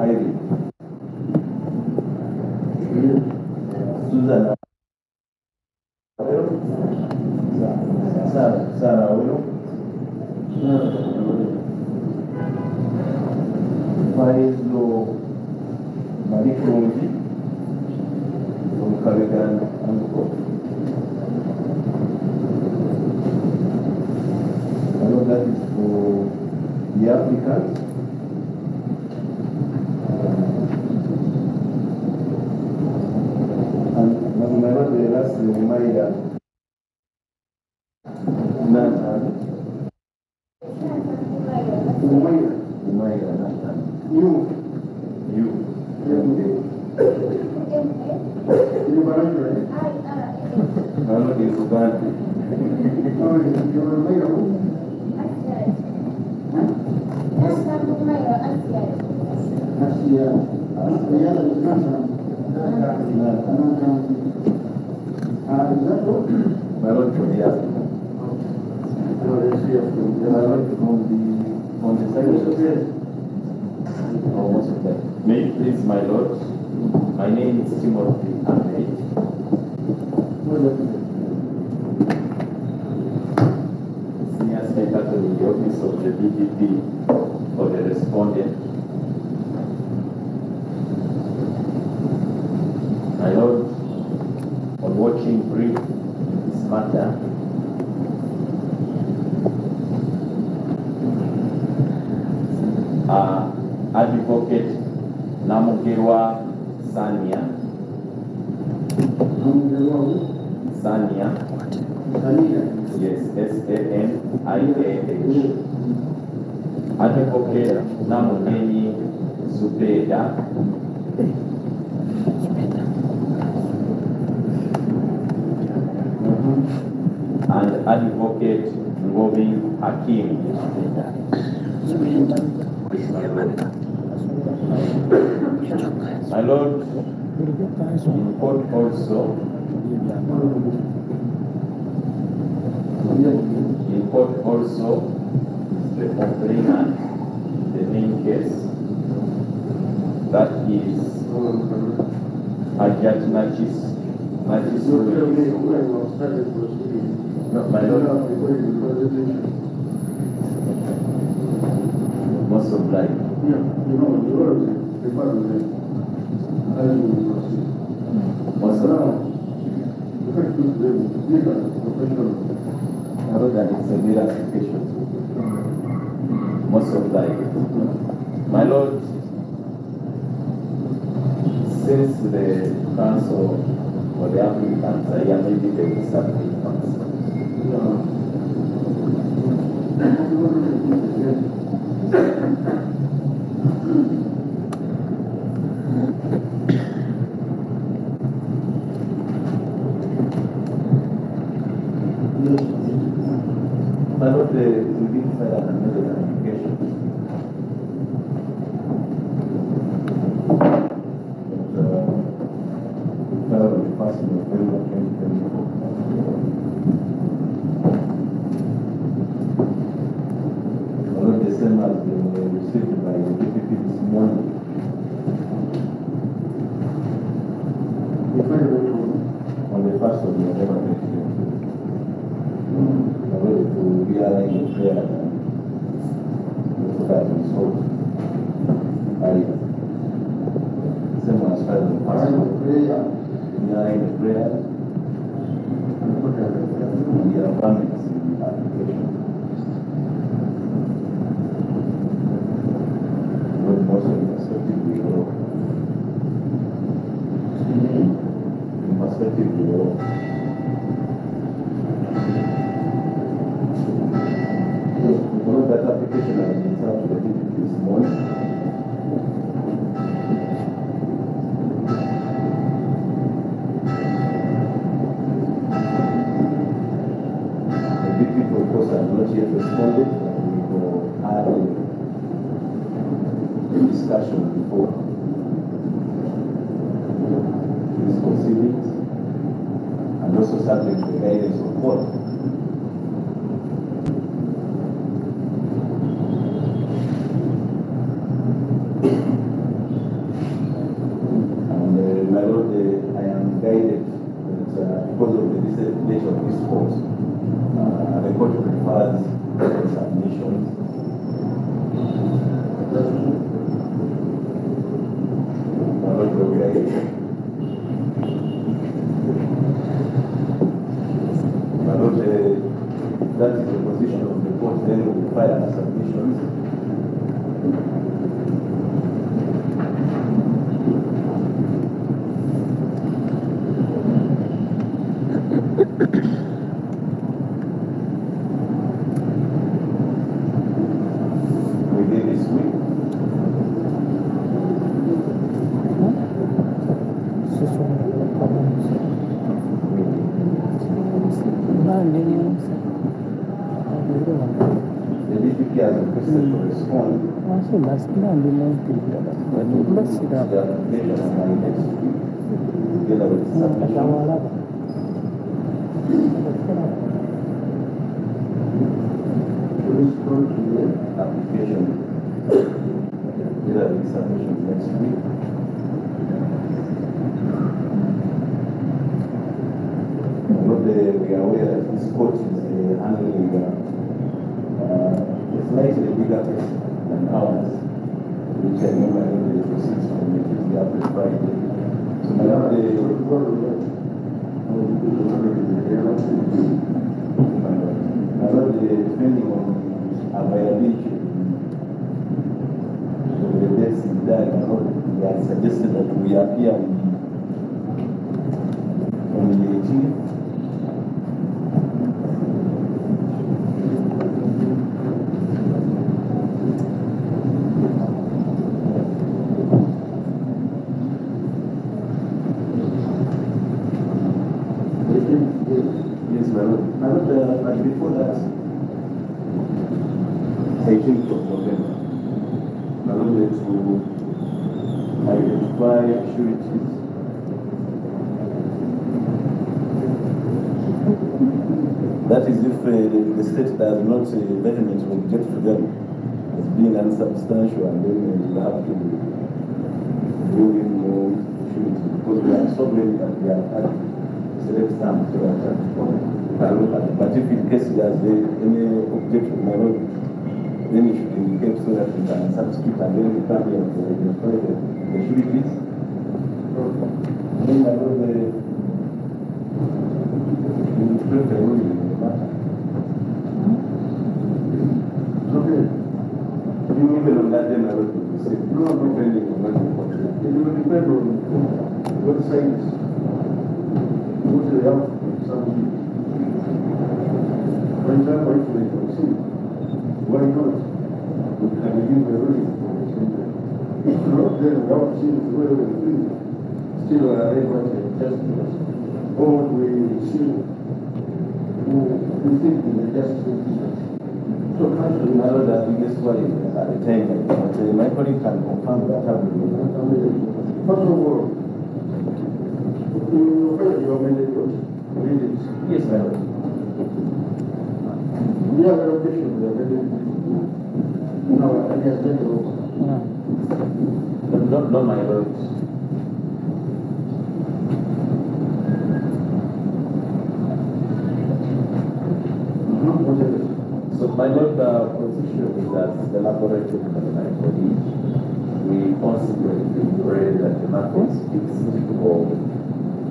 Irene. Susan Sarah Oyo. Faislo Marie Kronji from Karigan Anko. I know that is for the applicants. And remember the last reminder. Nathan. Umaira Nathan. You. I'm looking for that. On the second. May it please my Lord, my name is Timothy Ahmed. Senior Secretary in the Office of the DPP for the respondent. My Lord, on watching brief in this matter, Advocate Namugerwa Sania. Yes, S-A-N-I-A-H. Advocate Namugeni Zubeda. And Advocate Ngobi Hakim. My Lord, in court also, the complainant, the main case, that is Hajat Nachis. No, my Lord, most of life. I know that it's a mere application. Most of life. My Lord, since the council or the applicants are here, maybe they will submit But not the inside and another application. Although the same as been received by the DPP this morning. On the 1st of November next year. To realize the prayer and that result. Same as far as the past prayer, realizing the prayer and the environments in the application. Not most of the perspective we grow. The perspective we grow. That application has been sent to the DPP this morning. The DPP proposal has not yet responded, and we will add a discussion before this proceedings, and also subject to the guidance of court. guided that because of the recent nature of this course, the court prefers submissions. That is the position of the court, then we file submissions. Within this week. The DPP has requested to respond to the application by next week, together with the submission. Application together with submission next week. But we are aware that this court is handling a slightly bigger case than ours, which I normally proceeds from it is the April Friday. So now depending on availability of the dates in that, we have suggested that we appear on the 18th. Yes, my lord. But before that, 18th of November, my lord, to identify sureties. That is if the state does not vehemently object to them as being unsubstantial, and then we have to bring in more sureties because we are so many that we are at select time so that but if in case there's any objection, my lord, then you should indicate so that we can substitute and then we come here to identify the sureties. Then my lord, we prefer ruling in the matter. Okay. Even on that day, my lord, we say, no, depending on what you want. It will depend on what the side is. Go to the house, something. For example, if they concede, why not? We can begin the ruling. If not, then we have to see the way of the thing. Still able to justice. Or we see who we think is the justice. So, country, I know that biggest worry at the time, but my colleague can confirm that happened. First of all, your mandate. Yes, I know. We have a location there. No, I guess that not my words. So my lord, position is that the laboratory body, we consequently pray that the matter speaks for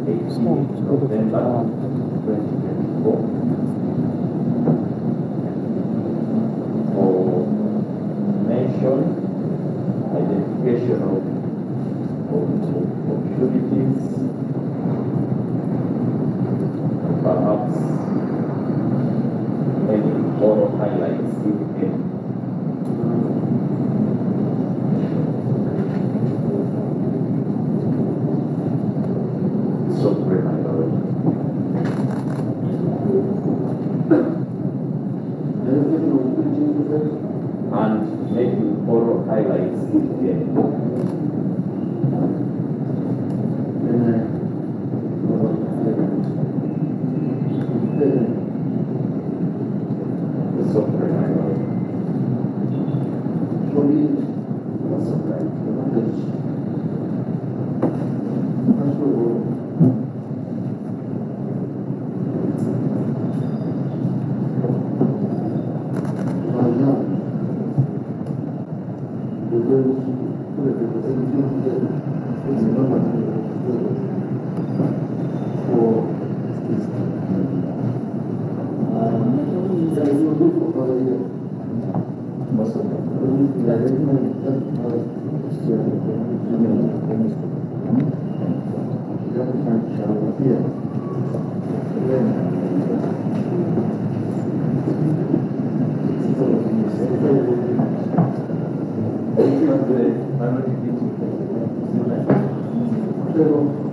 18th November 2024 for mention, identification of opportunities, perhaps any oral highlights if any. So pray, my Lord. And making oral highlights if any. So pray, my Lord. For me, that's right. First of all, Pero